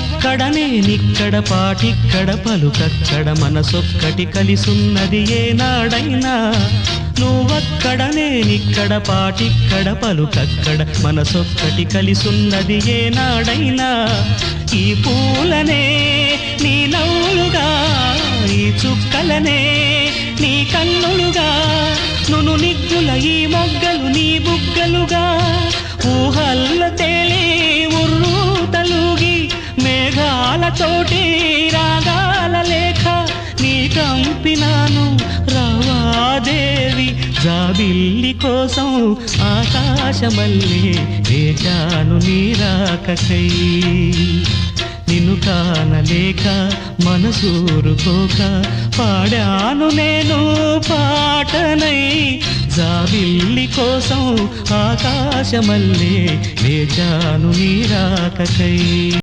నువ్వక్కడ నేనిక్కడ పాటిక్కడ పలుకక్కడ మనసొక్కటి కలిసున్నది ఏనాడైనా నువ్వక్కడ నేనిక్కడ పాటిక్కడ పలుకక్కడ మనసొక్కటి కలిసున్నది ఏనాడైనా ఈ పూలనే నీ నవ్వులుగా ఈ చుక్కలనే నీ కన్నులుగా నును నిగ్గుల ఈ మొగ్గలు నీ బుగ్గలుగా ఊహల్ల తేలి ఉర్రు తలుగి మేఘాలతోటి రాగాల లేఖ నీ కంపినాను రావాదేవి జాబిల్లి కోసం ఆకాశమల్లే వేచాను నీ రాకకై నిన్ను కానలేక మనసూరుకోక పాడాను నేను పాటనై జాబిల్లి కోసం ఆకాశమల్లే వేచాను నీ రాకకై